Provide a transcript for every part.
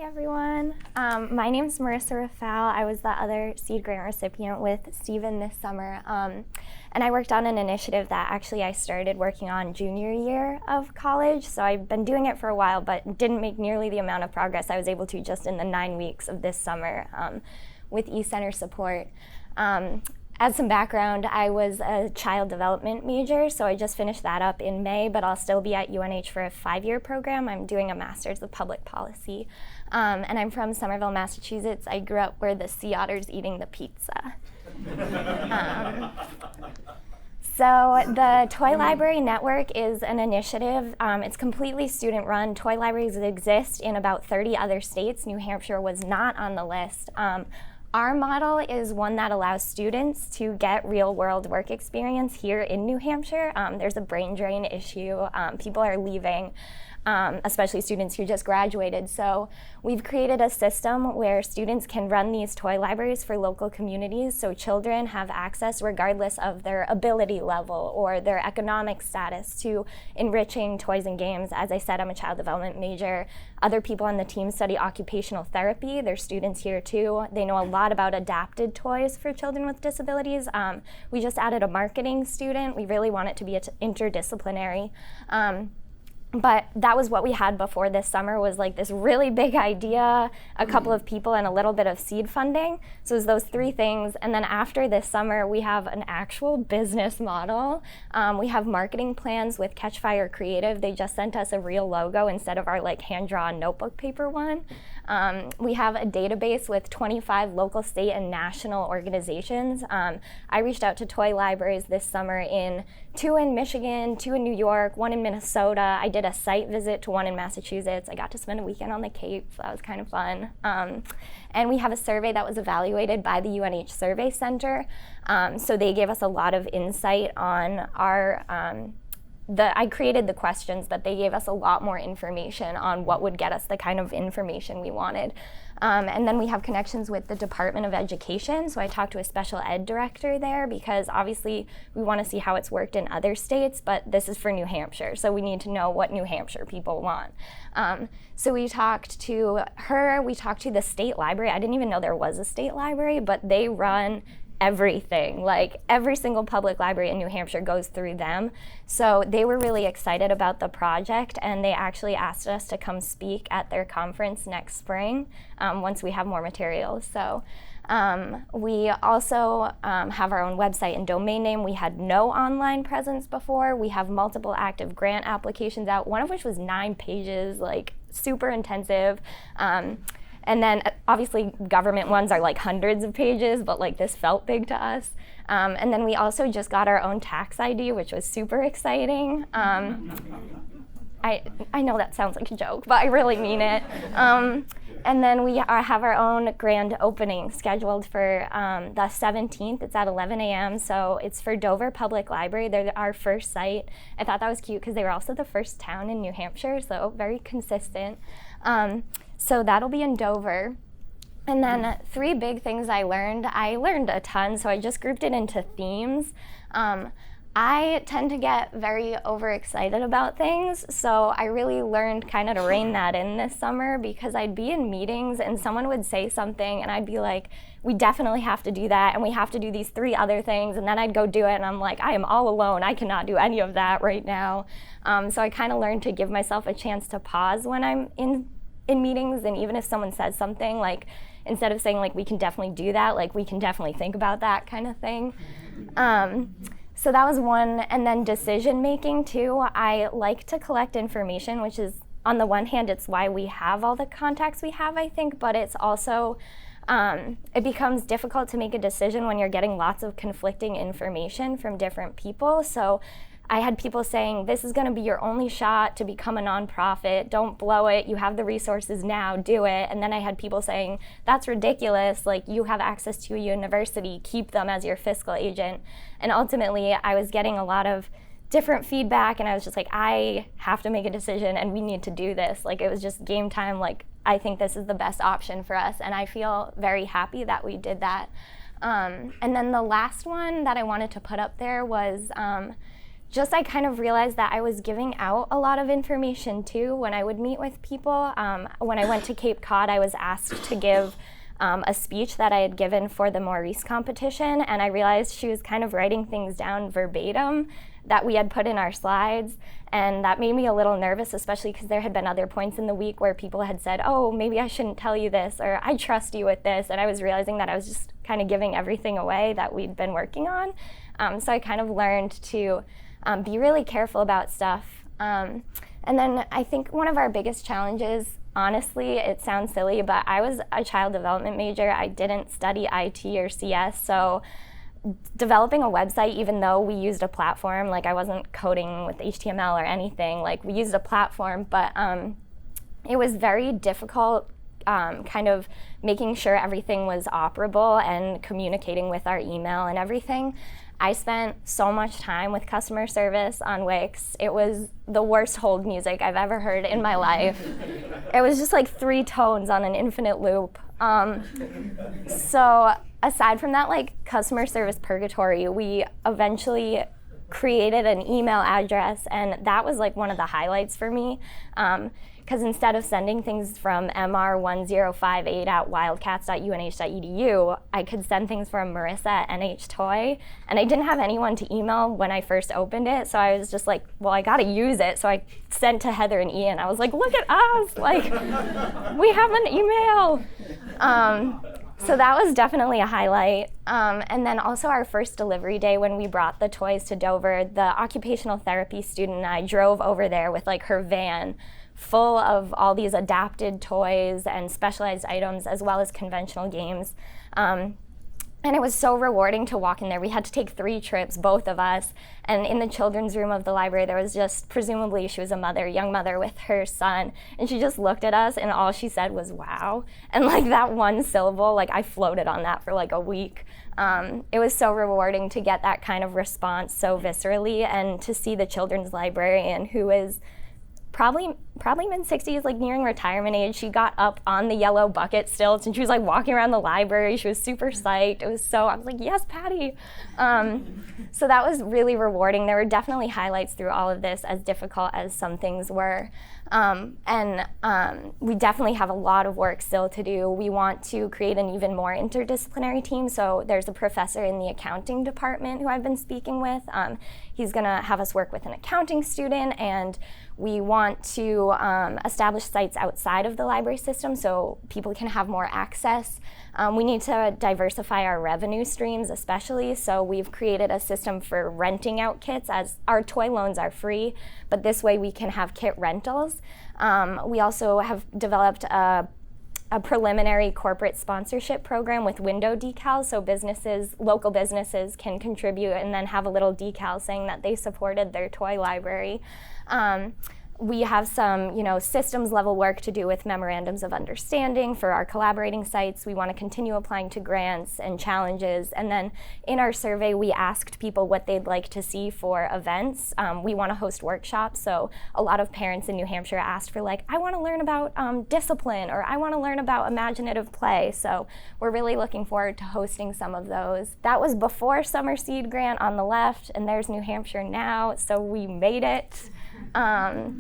everyone. My name is Marisa Rafal. I was the other seed grant recipient with Stephen this summer. And I worked on an initiative that actually I started working on junior year of college. So I've been doing it for a while, but didn't make nearly the amount of progress I was able to just in the 9 weeks of this summer with eCenter support. As some background, I was a child development major, so I just finished that up in May, but I'll still be at UNH for a 5-year program. I'm doing a master's of public policy, and I'm from Somerville, Massachusetts. I grew up where the sea otter's eating the pizza. So the Toy Library Network is an initiative. It's completely student-run. Toy libraries exist in about 30 other states. New Hampshire was not on the list. Our model is one that allows students to get real-world work experience here in New Hampshire. There's a brain drain issue. People are leaving, especially students who just graduated. So we've created a system where students can run these toy libraries for local communities, so children have access regardless of their ability level or their economic status to enriching toys and games. As I said, I'm a child development major. Other people on the team study occupational therapy. There's students here too. They know a lot about adapted toys for children with disabilities. We just added a marketing student. We really want it to be interdisciplinary. But that was what we had before this summer, was like this really big idea, a couple of people, and a little bit of seed funding. So it was those 3 things. And then after this summer, we have an actual business model. We have marketing plans with Catchfire Creative. They just sent us a real logo instead of our hand-drawn notebook paper one. We have a database with 25 local, state, and national organizations. I reached out to toy libraries this summer 2 in Michigan, 2 in New York, 1 in Minnesota. I did a site visit to 1 in Massachusetts. I got to spend a weekend on the Cape, so that was kind of fun. And we have a survey that was evaluated by the UNH Survey Center. So they gave us a lot of insight on our I created the questions, but they gave us a lot more information on what would get us the kind of information we wanted. And then we have connections with the Department of Education. So I talked to a special ed director there because obviously we want to see how it's worked in other states, but this is for New Hampshire. So we need to know what New Hampshire people want. So we talked to her, we talked to the state library. I didn't even know there was a state library, but they run everything. Like every single public library in New Hampshire goes through them. So they were really excited about the project, and they actually asked us to come speak at their conference next spring once we have more materials. So we also have our own website and domain name. We had no online presence before. We have multiple active grant applications out, one of which was 9 pages, like super intensive. And then obviously government ones are like hundreds of pages, but like this felt big to us. And then we also just got our own tax ID, which was super exciting. I know that sounds like a joke, but I really mean it. And then we have our own grand opening scheduled for the 17th. It's at 11 a.m. So it's for Dover Public Library. They're our first site. I thought that was cute because they were also the first town in New Hampshire, so very consistent. So that'll be in Dover. And then 3 big things I learned. I learned a ton, so I just grouped it into themes. I tend to get very overexcited about things, so I really learned kind of to rein that in this summer, because I'd be in meetings and someone would say something and I'd be like, we definitely have to do that, and we have to do these 3 other things, and then I'd go do it and I'm like, I am all alone, I cannot do any of that right now. So I kind of learned to give myself a chance to pause when I'm in meetings, and even if someone says something, like instead of saying like we can definitely do that, like we can definitely think about that kind of thing. So that was one. And then decision making too. I like to collect information, which is, on the one hand, it's why we have all the contacts we have, I think, but it's also it becomes difficult to make a decision when you're getting lots of conflicting information from different people. So I had people saying, this is going to be your only shot to become a nonprofit. Don't blow it. You have the resources now. Do it. And then I had people saying, that's ridiculous. Like, you have access to a university. Keep them as your fiscal agent. And ultimately, I was getting a lot of different feedback, and I was just like, I have to make a decision, and we need to do this. Like, it was just game time. Like, I think this is the best option for us, and I feel very happy that we did that. And then the last one that I wanted to put up there was just I kind of realized that I was giving out a lot of information too when I would meet with people. When I went to Cape Cod, I was asked to give a speech that I had given for the Marisa competition, and I realized she was kind of writing things down verbatim that we had put in our slides, and that made me a little nervous, especially because there had been other points in the week where people had said, oh, maybe I shouldn't tell you this, or I trust you with this, and I was realizing that I was just kind of giving everything away that we'd been working on. So I kind of learned to be really careful about stuff. And then I think one of our biggest challenges, honestly, it sounds silly, but I was a child development major. I didn't study IT or CS, so developing a website, even though we used a platform, like I wasn't coding with HTML or anything, like we used a platform, but it was very difficult kind of making sure everything was operable and communicating with our email and everything. I spent so much time with customer service on Wix. It was the worst hold music I've ever heard in my life. It was just like 3 tones on an infinite loop. So aside from that, like customer service purgatory, we eventually created an email address, and that was like one of the highlights for me. Because instead of sending things from mr1058@wildcats.unh.edu, I could send things from Marisa@nhtoy, and I didn't have anyone to email when I first opened it, so I was just like, well, I gotta use it, so I sent to Heather and Ian. I was like, look at us, like, we have an email. So that was definitely a highlight. And then also our first delivery day when we brought the toys to Dover, the occupational therapy student and I drove over there with like her van full of all these adapted toys and specialized items as well as conventional games. And it was so rewarding to walk in there. We had to take 3 trips, both of us. And in the children's room of the library, there was just, presumably she was a mother, young mother with her son. And she just looked at us and all she said was, wow. And like that one syllable, like I floated on that for like a week. It was so rewarding to get that kind of response so viscerally and to see the children's librarian, who is probably mid-60s, like nearing retirement age. She got up on the yellow bucket stilts and she was like walking around the library. She was super psyched. I was like, yes, Patty. So that was really rewarding. There were definitely highlights through all of this, as difficult as some things were. We definitely have a lot of work still to do. We want to create an even more interdisciplinary team. So there's a professor in the accounting department who I've been speaking with. He's gonna have us work with an accounting student, and we want to establish sites outside of the library system so people can have more access. We need to diversify our revenue streams especially, so we've created a system for renting out kits, as our toy loans are free, but this way we can have kit rentals. We also have developed a preliminary corporate sponsorship program with window decals, so local businesses can contribute and then have a little decal saying that they supported their toy library. We have some, systems level work to do with memorandums of understanding for our collaborating sites. We want to continue applying to grants and challenges. And then in our survey, we asked people what they'd like to see for events. We want to host workshops. So a lot of parents in New Hampshire asked for I want to learn about discipline, or I want to learn about imaginative play. So we're really looking forward to hosting some of those. That was before Summer Seed Grant on the left, and there's New Hampshire now. So we made it.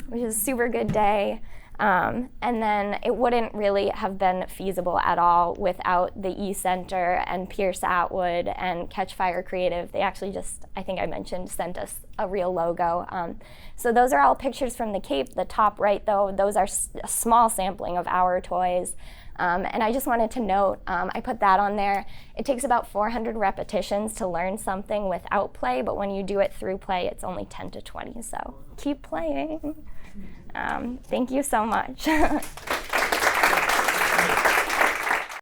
Which is a super good day. And then it wouldn't really have been feasible at all without the E-Center and Pierce Atwood and Catch Fire Creative. They actually just, I think I mentioned, sent us a real logo. So those are all pictures from the Cape. The top right, though, those are a small sampling of our toys. And I just wanted to note, I put that on there. It takes about 400 repetitions to learn something without play, but when you do it through play, it's only 10 to 20. So keep playing. Thank you so much.